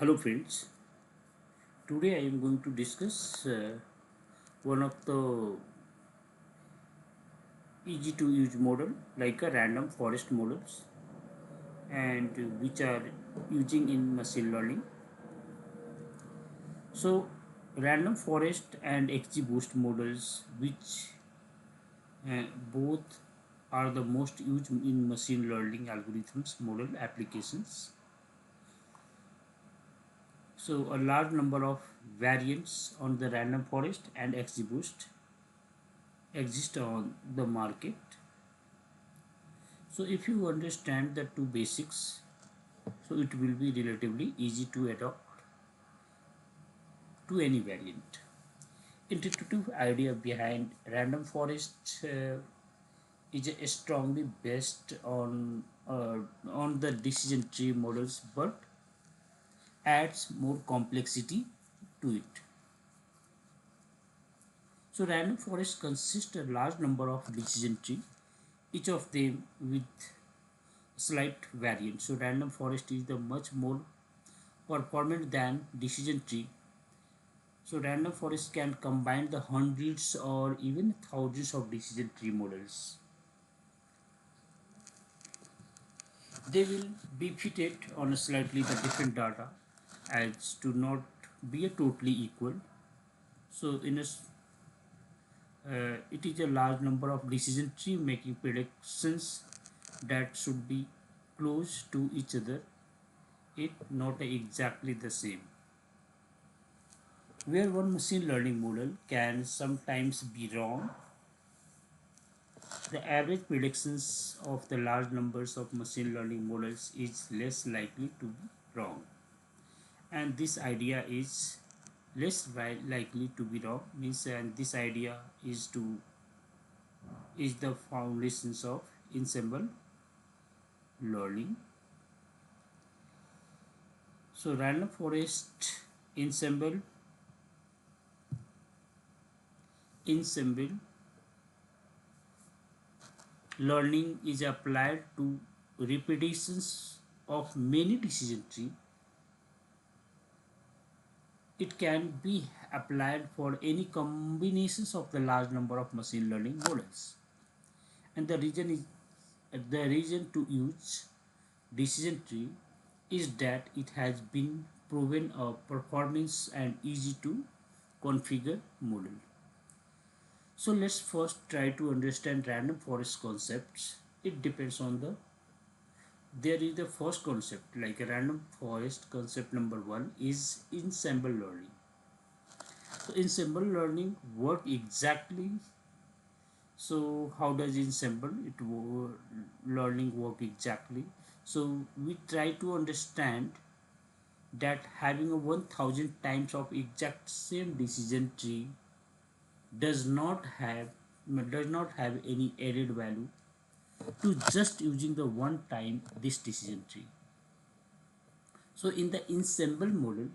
Hello friends, today I am going to discuss one of the easy to use model like a random forest models and which are using in machine learning. So random forest and XGBoost models which uh, both are the most used in machine learning algorithms model applications. So a large number of variants on the random forest and XGBoost exist on the market. So if you understand the two basics, so it will be relatively easy to adopt to any variant. Intuitive idea behind random forest is strongly based on the decision tree models, but adds more complexity to it. So random forest consists a large number of decision tree, each of them with slight variant. So random forest is the much more performant than decision tree. So random forest can combine the hundreds or even thousands of decision tree models. They will be fitted on a slightly different data as to not be a totally equal. So it is a large number of decision tree making predictions that should be close to each other, it not exactly the same. Where one machine learning model can sometimes be wrong, the average predictions of the large numbers of machine learning models is less likely to be wrong. And this idea is likely to be wrong means, and this idea is the foundations of ensemble learning. So random forest ensemble ensemble learning is applied to repetitions of many decision tree. It can be applied for any combinations of the large number of machine learning models. And the reason to use decision tree is that it has been proven a performance and easy to configure model. So let's first try to understand random forest concepts. It depends on the there is the first concept like a random forest concept number one is ensemble learning. So ensemble learning work exactly. So how does ensemble learning work exactly? So we try to understand that having a 1000 times of exact same decision tree does not have does not have any added value to just using the one time this decision tree. So in the ensemble model,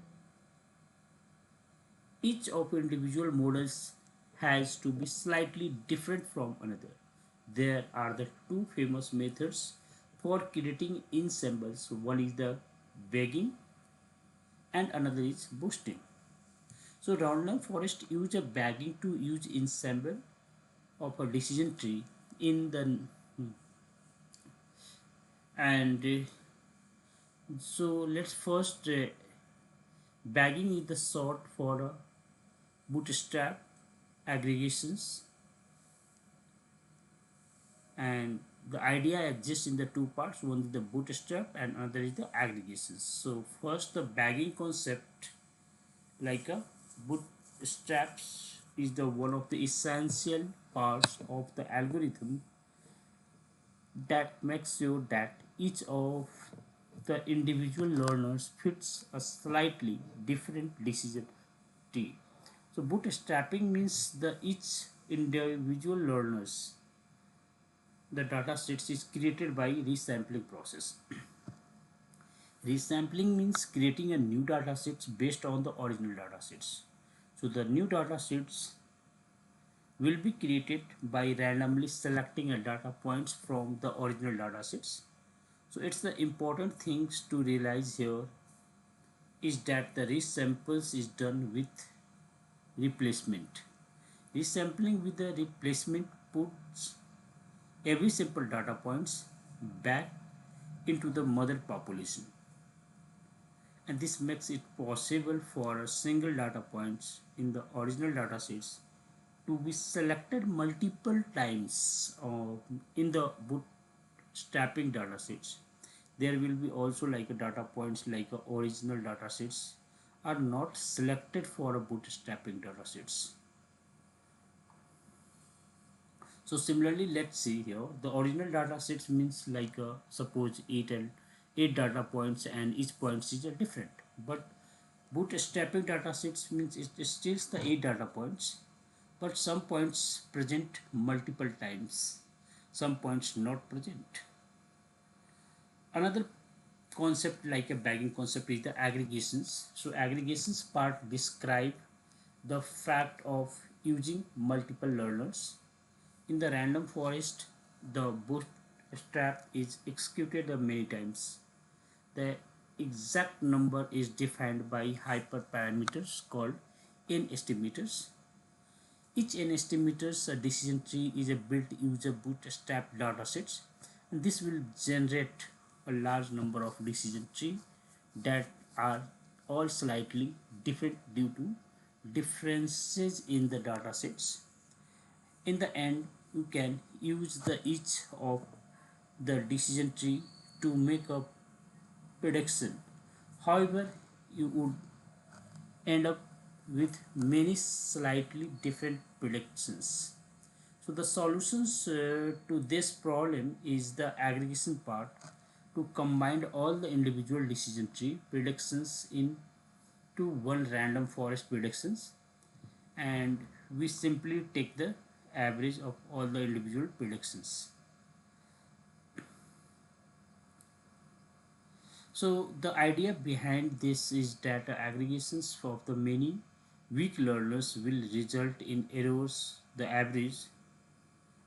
each of individual models has to be slightly different from another. There are the two famous methods for creating ensembles. One is the bagging and another is boosting. So random forest use a bagging to use ensemble of a decision tree in the and so let's first bagging is the sort for bootstrap aggregations, and the idea exists in the two parts, one is the bootstrap and another is the aggregations. So first the bagging concept like a bootstraps is the one of the essential parts of the algorithm that makes sure that each of the individual learners fits a slightly different decision tree. So bootstrapping means the each individual learners the data sets is created by resampling process. Resampling means creating a new data sets based on the original data sets. So the new data sets will be created by randomly selecting a data points from the original data sets. So it's the important things to realize here is that the resamples is done with replacement. Resampling with the replacement puts every sample data points back into the mother population, and this makes it possible for a single data points in the original data sets to be selected multiple times in the bootstrapping data sets. There will be also like a data points like a original data sets are not selected for a bootstrapping data sets. So similarly, let's see here the original data sets means like suppose eight data points and each points is different. But bootstrapping data sets means it still the eight data points, but some points present multiple times, some points not present. Another concept like a bagging concept is the aggregations. So aggregations part describe the fact of using multiple learners. In the random forest, the bootstrap is executed many times. The exact number is defined by hyperparameters called n estimators. Each n estimators decision tree is a built user bootstrap datasets, and this will generate a large number of decision tree that are all slightly different due to differences in the datasets. In the end, you can use the each of the decision tree to make a prediction. However, you would end up with many slightly different predictions. So the solutions to this problem is the aggregation part to combine all the individual decision tree predictions into one random forest predictions, and we simply take the average of all the individual predictions. So the idea behind this is that aggregations of the many weak learners will result in errors, the average,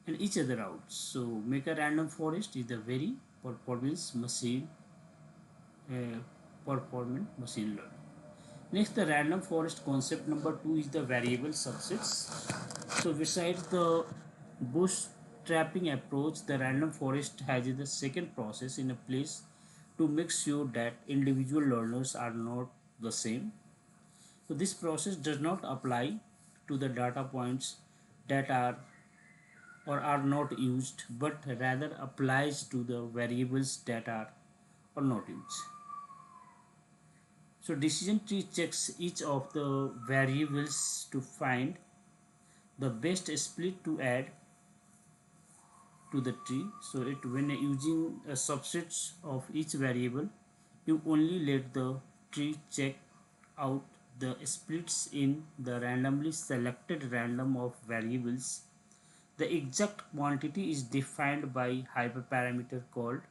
and each other out. So make a random forest is a very performance machine, uh, performant machine learning. Next, the random forest concept number two is the variable subsets. So besides the bootstrapping approach, the random forest has the second process in a place to make sure that individual learners are not the same. So this process does not apply to the data points that are or are not used, but rather applies to the variables that are or not used. So decision tree checks each of the variables to find the best split to add to the tree. So it when using a subset of each variable, you only let the tree check out the splits in the randomly selected random of variables. The exact quantity is defined by hyperparameter called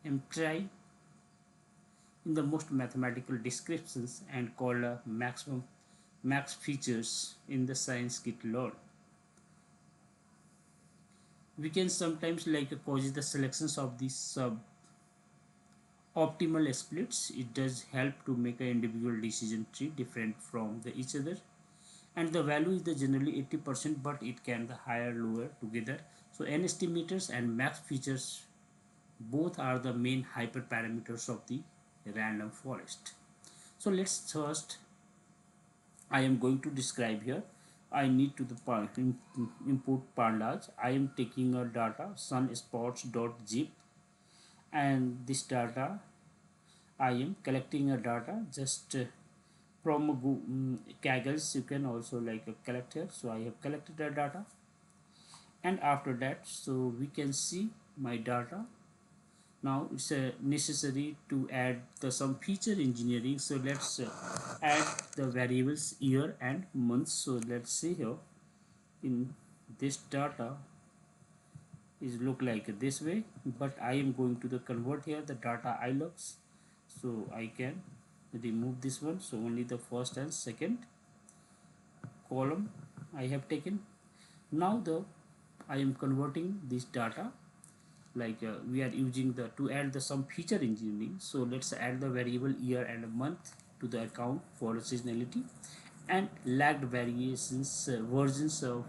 mtri in the most mathematical descriptions and called maximum max features in the science kit learn. We can sometimes like cause the selections of these sub optimal splits. It does help to make an individual decision tree different from the each other, and the value is the generally 80%, but it can the higher lower together. So n estimators and max features both are the main hyperparameters of the random forest. So let's first I am going to describe here. I need to the input pandas. I am taking a data sunspots.zip, and this data I am collecting a data just from Kaggle. You can also like collect here. So I have collected the data, and after that, so we can see my data. Now it's necessary to add some feature engineering. So let's add the variables year and month. So let's see here in this data is look like this way, but I am going to the convert here the data ilux, so I can remove this one. So only the first and second column I have taken. Now the I am converting this data we are using the to add the some feature engineering. So let's add the variable year and month to the account for seasonality, and lagged variations versions of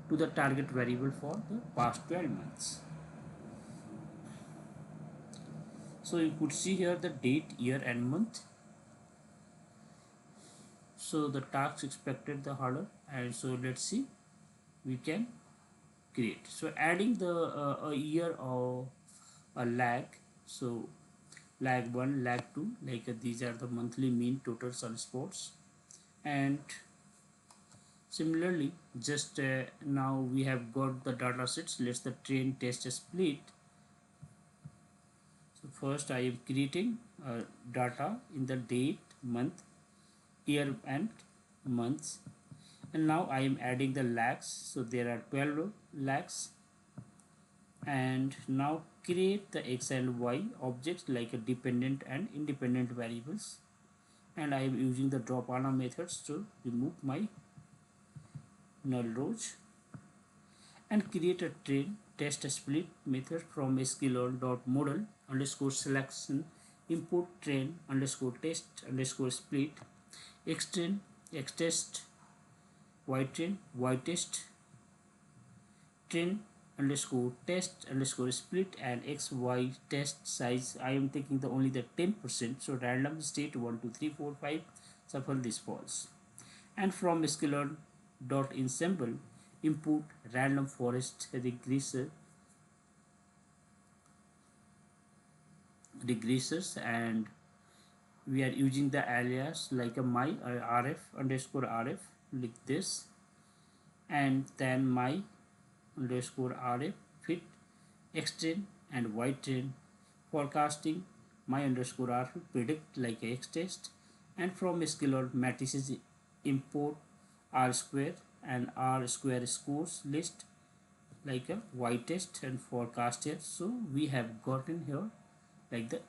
to the target variable for the past 12 months. So you could see here the date, year and month. So the task expected the harder, and so let's see, we can create. So adding the a year or a lag. So lag 1, lag 2, these are the monthly mean totals on sports. And similarly, just now we have got the data sets. Let's the train test split. So first I am creating data in the date, month, year and months, and now I am adding the lags. So there are 12 lags, and now create the x and y objects like a dependent and independent variables, and I am using the drop ana methods to remove my null rows, and create a train test split method from sklearn.model underscore selection import train underscore test underscore split xtrain xtest ytrain ytest train underscore test underscore split and xy test size. I am taking the only the 10%. So random state 1 2 3 4 5 shuffle this false, and from sklearn dot ensemble input random forest regressors, and we are using the alias like a my rf underscore rf like this, and then my underscore rf fit xtrain and ytrain forecasting my underscore rf predict like a xtest, and from sklearn matrices import r square and r square scores list like a y-test and forecast here. So we have gotten here like the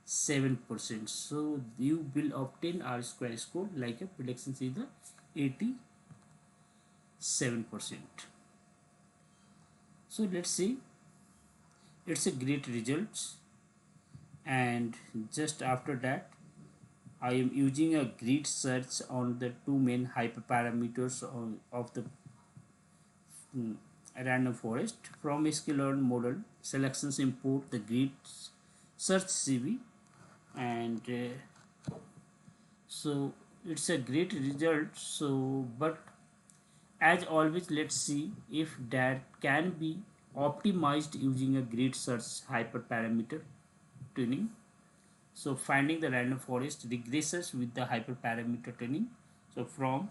87%. So you will obtain r square score like a prediction is the 87%. So let's see, it's a great results. And just after that I am using a grid search on the two main hyperparameters of the random forest. From sklearn model selections import the grid search cv, and so it's a great result. So but as always, let's see if that can be optimized using a grid search hyperparameter tuning. So finding the random forest regresses with the hyperparameter tuning. So from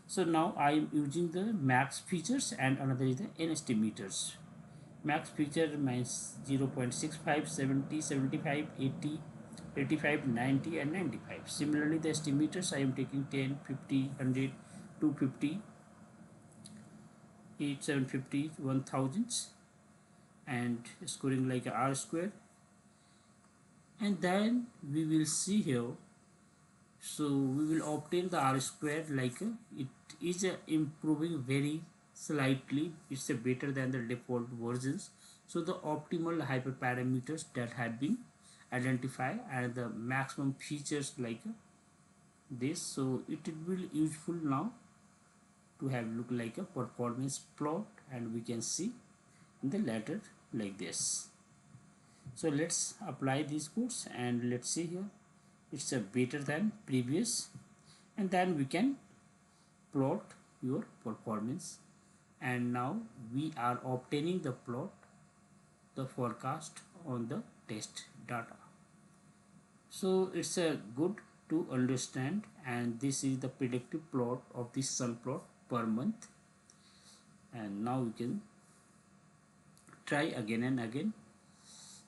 so now I am using the max features, and another is the n estimators. Max feature means 0.65, 70, 75, 80, 85, 90 and 95. Similarly, the estimators I am taking 10, 50, 100, 250, 8, 750, 1000, and scoring like a r square. And then we will see here, so we will obtain the r square like it is improving very slightly. It's better than the default versions. So the optimal hyperparameters that have been identified and the maximum features like this. So it will be useful now to have look like a performance plot, and we can see in the latter like this. So let's apply these codes, and let's see here, it's a better than previous, and then we can plot your performance. And now we are obtaining the plot, the forecast on the test data. So it's a good to understand, and this is the predictive plot of this sun plot per month. And now we can try again and again.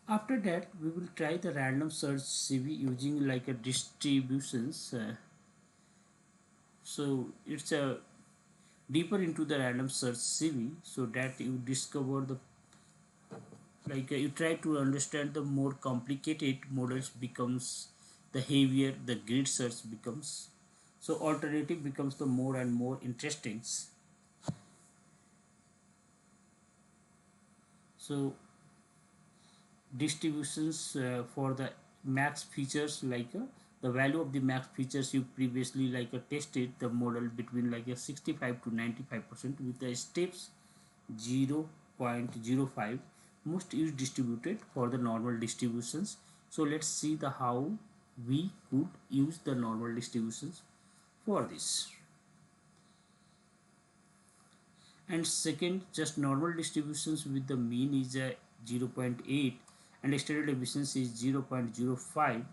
After that we will try the random search cv using like a distributions. So it's a deeper into the random search cv, so that you discover the you try to understand the more complicated models becomes the heavier the grid search becomes. So alternative becomes the more and more interesting. So distributions for the max features, the value of the max features you previously tested the model between 65 to 95% with the steps 0.05 most is distributed for the normal distributions. So let's see the how we could use the normal distributions for this. And second, just normal distributions with the mean is 0.8 and standard deviation is 0.05.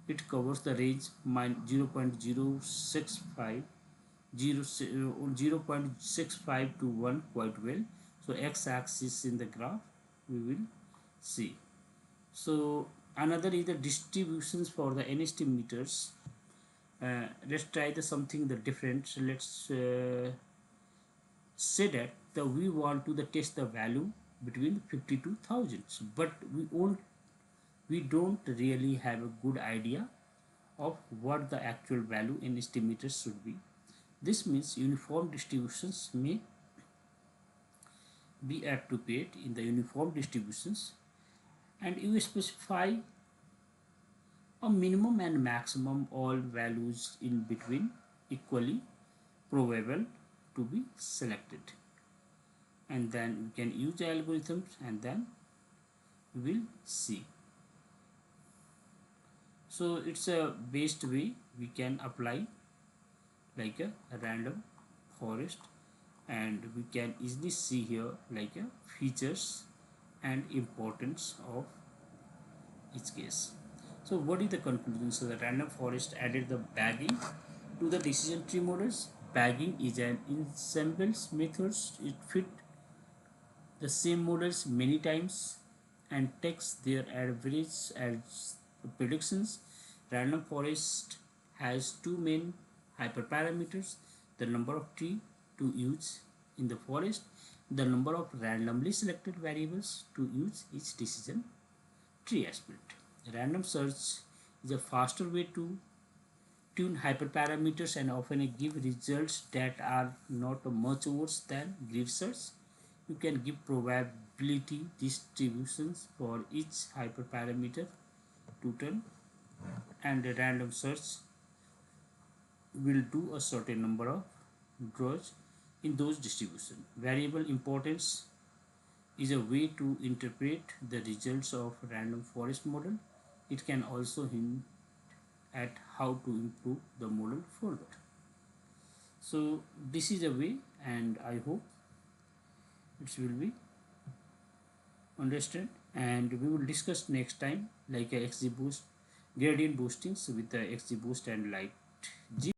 It covers the range 0.065 0.65 to 1 quite well. So x-axis in the graph we will see. So another is the distributions for the NST meters. Let's try the something the different. So let's say that we want to test the value between 50 to thousands, but we don't really have a good idea of what the actual value in estimators should be. This means uniform distributions may be appropriate in the uniform distributions, and you specify a minimum and maximum all values in between equally probable to be selected, and then we can use the algorithms and then we will see. So it's a best way we can apply a random forest, and we can easily see here features and importance of each case. So what is the conclusion? So the random forest added the bagging to the decision tree models. Bagging is an ensemble method. It fit the same models many times and takes their average as predictions. Random forest has two main hyperparameters: the number of trees to use in the forest, the number of randomly selected variables to use each decision tree aspect. Random search is a faster way to tune hyperparameters and often give results that are not much worse than grid search. You can give probability distributions for each hyperparameter to turn, and a random search will do a certain number of draws in those distributions. Variable importance is a way to interpret the results of random forest model. It can also hint at how to improve the model further. So this is a way, and I hope it will be understood, and we will discuss next time XG boost gradient boostings with the XG boost and light G.